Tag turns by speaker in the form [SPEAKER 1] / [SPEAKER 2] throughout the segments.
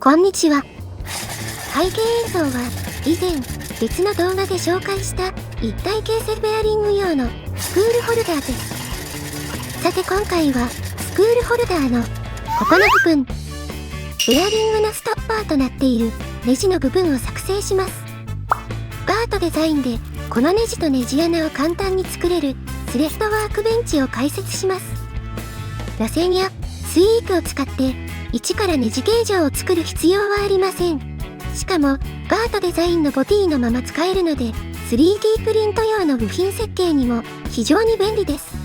[SPEAKER 1] こんにちは。背景映像は以前別の動画で紹介した一体形成ベアリング用のスクールホルダーです。さて今回はスクールホルダーのここの部分、ベアリングのストッパーとなっているネジの部分を作成します。ガートデザインでこのネジとネジ穴を簡単に作れるスレッドワークベンチを解説します。螺旋やスイープを使って一からネジ形状を作る必要はありません。しかもガートデザインのボディのまま使えるので 3D プリント用の部品設計にも非常に便利です。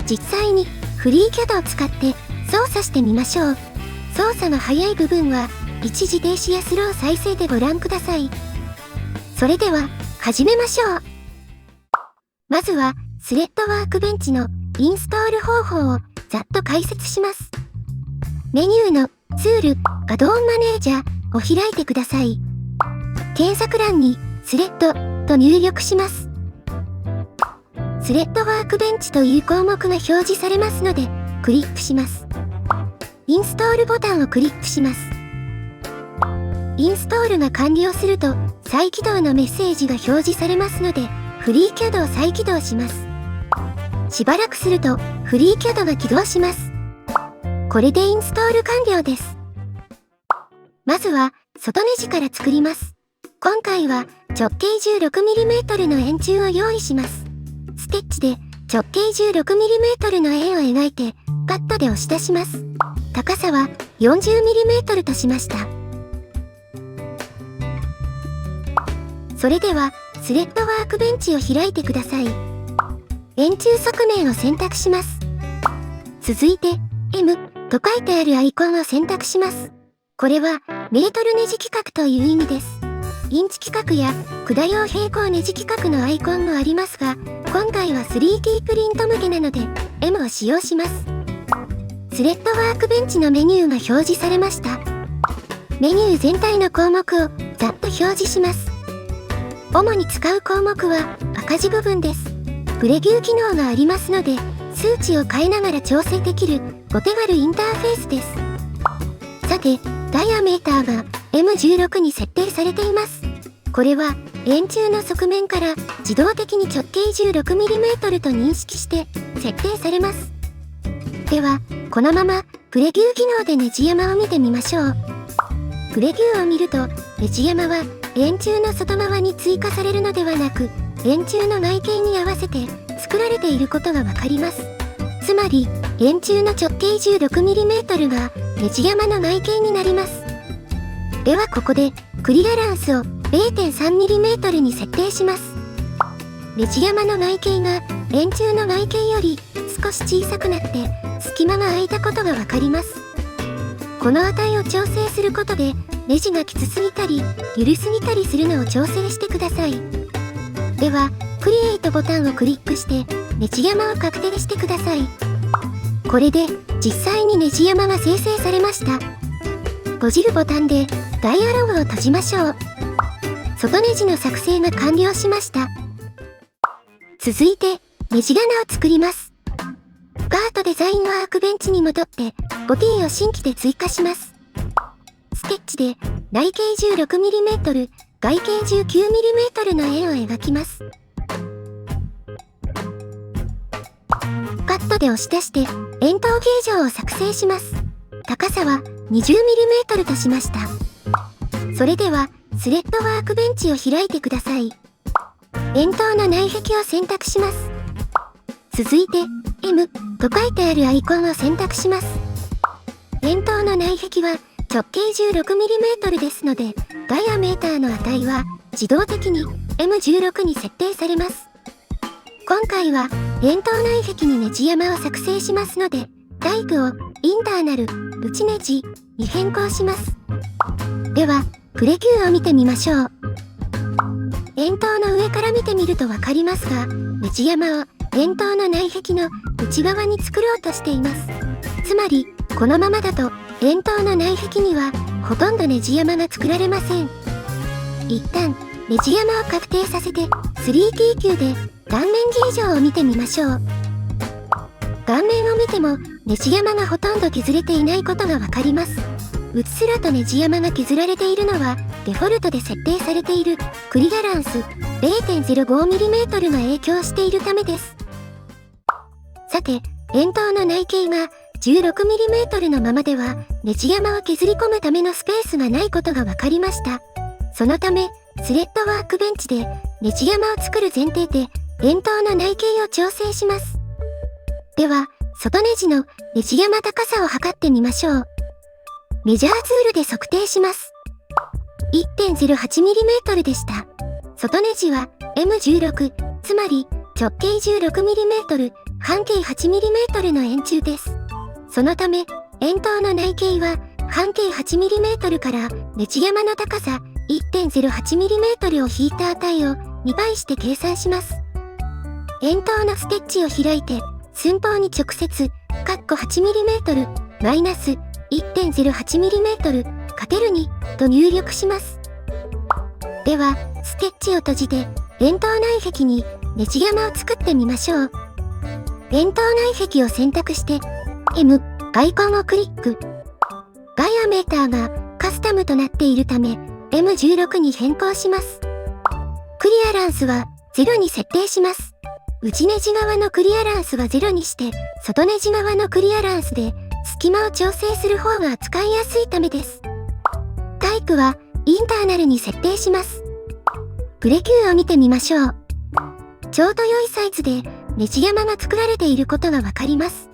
[SPEAKER 1] 実際にフリーキャドを使って操作してみましょう。操作が速い部分は一時停止やスロー再生でご覧ください。それでは始めましょう。まずはスレッドワークベンチのインストール方法をざっと解説します。メニューのツール、アドオンマネージャーを開いてください。検索欄にスレッドと入力します。スレッドワークベンチという項目が表示されますのでクリックします。インストールボタンをクリックします。インストールが完了すると再起動のメッセージが表示されますのでフリーキャドを再起動します。しばらくするとフリーキャドが起動します。これでインストール完了です。まずは外ネジから作ります。今回は直径 16mm の円柱を用意します。スケッチで直径 16mm の円を描いてカットで押し出します。高さは 40mm としました。それではスレッドワークベンチを開いてください。円柱側面を選択します。続いて M と書いてあるアイコンを選択します。これはメートルネジ規格という意味です。インチ規格や管用平行ネジ規格のアイコンもありますが、今回は 3D プリント向けなので M を使用します。スレッドワークベンチのメニューが表示されました。メニュー全体の項目をざっと表示します。主に使う項目は赤字部分です。プレビュー機能がありますので、数値を変えながら調整できるお手軽インターフェースです。さて、ダイアメーターが M16 に設定されています。これは円柱の側面から自動的に直径 16mm と認識して設定されます。では、このままプレビュー機能でネジ山を見てみましょう。プレビューを見ると、ネジ山は円柱の外側に追加されるのではなく、円柱の内径に合わせて作られていることがわかります。つまり、円柱の直径 16mm がネジ山の内径になります。ではここでクリアランスを 0.3mm に設定します。ネジ山の内径が円柱の内径より少し小さくなって隙間が空いたことがわかります。この値を調整することでネジがきつすぎたり緩すぎたりするのを調整してください。ではクリエイトボタンをクリックしてネジ山を確定してください。これで実際にネジ山が生成されました。閉じるボタンでダイアログを閉じましょう。外ネジの作成が完了しました。続いてネジ穴を作ります。ガートデザインワークベンチに戻ってボディを新規で追加します。スケッチで内径 16mm、外径 19mm の円を描きます。カットで押し出して円筒形状を作成します。高さは 20mm としました。それではスレッドワークベンチを開いてください。円筒の内壁を選択します。続いて M と書いてあるアイコンを選択します。円筒の内壁は直径 16mm ですので、ダイアメーターの値は自動的に M16 に設定されます。今回は円筒内壁にネジ山を作成しますので、タイプをインターナル、内ネジに変更します。では、プレビューを見てみましょう。円筒の上から見てみるとわかりますが、ネジ山を円筒の内壁の内側に作ろうとしています。つまり、このままだと円筒の内壁にはほとんどネジ山が作られません。一旦、ネジ山を確定させて 3D キューで断面形状を見てみましょう。断面を見てもネジ山がほとんど削れていないことがわかります。うっすらとネジ山が削られているのは、デフォルトで設定されているクリアランス 0.05mm が影響しているためです。さて、円筒の内径が 16mm のままでは、ネジ山を削り込むためのスペースがないことが分かりました。そのため、スレッドワークベンチでネジ山を作る前提で、円筒の内径を調整します。では、外ネジのネジ山高さを測ってみましょう。メジャーツールで測定します。1.08mm でした。外ネジは M16、つまり直径 16mm、半径 8mm の円柱です。そのため、円筒の内径は半径 8mm からネジ山の高さ 1.08mm を引いた値を2倍して計算します。円筒のステッチを開いて、寸法に直接、8mm、マイナス 1.08mm かける2と入力します。では、ステッチを閉じて、円筒内壁にネジ山を作ってみましょう。円筒内壁を選択して、M、アイコンをクリック。ダイアメーターがカスタムとなっているため、M16 に変更します。クリアランスは0に設定します。内ネジ側のクリアランスは0にして、外ネジ側のクリアランスで隙間を調整する方が使いやすいためです。タイプはインターナルに設定します。プレキューを見てみましょう。ちょうど良いサイズでネジ山が作られていることがわかります。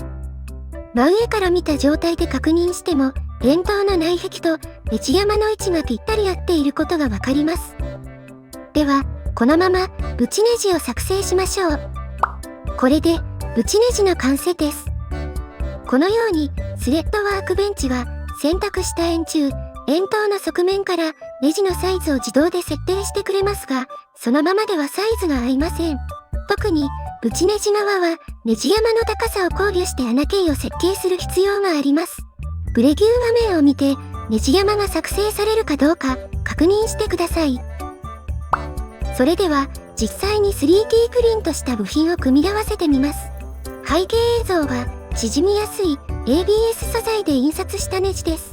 [SPEAKER 1] 真上から見た状態で確認しても、円筒の内壁とネジ山の位置がぴったり合っていることがわかります。では、このままブチネジを作成しましょう。これでブチネジの完成です。このようにスレッドワークベンチは選択した円柱、円筒の側面からネジのサイズを自動で設定してくれますが、そのままではサイズが合いません。特にブチネジ側はネジ山の高さを考慮して穴径を設計する必要があります。プレビュー画面を見てネジ山が作成されるかどうか確認してください。それでは実際に 3D プリントした部品を組み合わせてみます。背景映像は縮みやすい ABS 素材で印刷したネジです。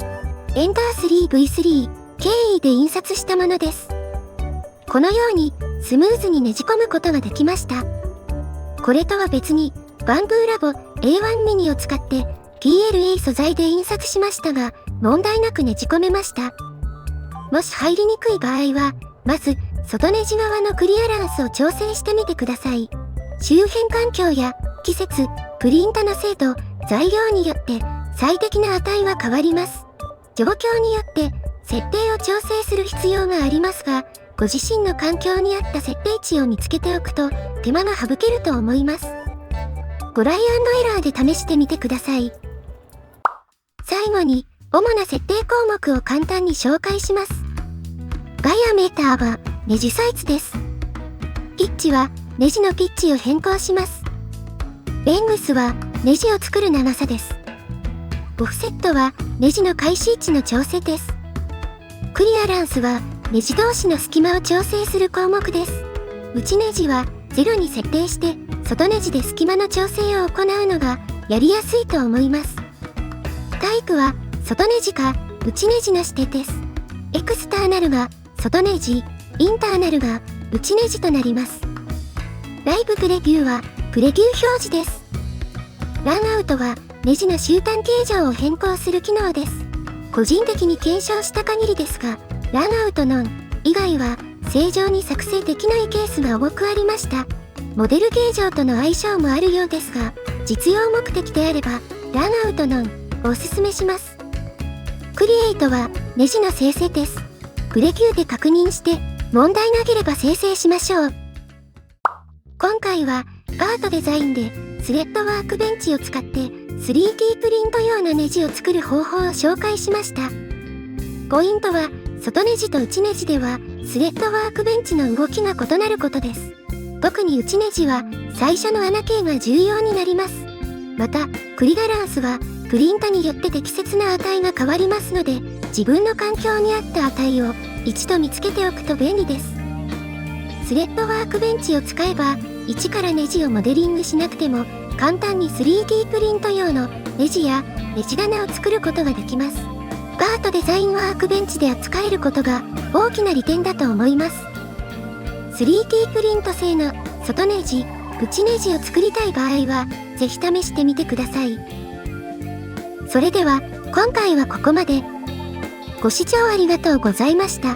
[SPEAKER 1] エンダー 3V3 経緯で印刷したものです。このようにスムーズにねじ込むことができました。これとは別にバンブーラボ A1 ミニを使って PLA 素材で印刷しましたが問題なくねじ込めました。もし入りにくい場合はまず外ネジ側のクリアランスを調整してみてください。周辺環境や季節、プリントの精度、材料によって最適な値は変わります。状況によって設定を調整する必要がありますが、ご自身の環境に合った設定値を見つけておくと手間が省けると思います。トライアンドエラーで試してみてください。最後に主な設定項目を簡単に紹介します。ダイアメーターはネジサイズです。ピッチはネジのピッチを変更します。レングスはネジを作る長さです。オフセットはネジの開始位置の調整です。クリアランスはネジ同士の隙間を調整する項目です。内ネジは0に設定して外ネジで隙間の調整を行うのがやりやすいと思います。タイプは外ネジか内ネジの指定です。エクスターナルが外ネジ、インターナルが内ネジとなります。ライブプレビューはプレビュー表示です。ランアウトはネジの終端形状を変更する機能です。個人的に検証した限りですが、ランアウトノン以外は正常に作成できないケースが多くありました。モデル形状との相性もあるようですが、実用目的であればランアウトノンをおすすめします。クリエイトはネジの生成です。プレビューで確認して問題なければ生成しましょう。今回はアートデザインでスレッドワークベンチを使って 3D プリント用のネジを作る方法を紹介しました。ポイントは外ネジと内ネジではスレッドワークベンチの動きが異なることです。特に内ネジは最初の穴径が重要になります。またクリアランスはプリントによって適切な値が変わりますので、自分の環境に合った値を一度見つけておくと便利です。スレッドワークベンチを使えば一からネジをモデリングしなくても簡単に 3D プリント用のネジやネジ棚を作ることができます。パートデザインワークベンチで扱えることが大きな利点だと思います。3D プリント製の外ネジ、内ネジを作りたい場合は、ぜひ試してみてください。それでは、今回はここまで。ご視聴ありがとうございました。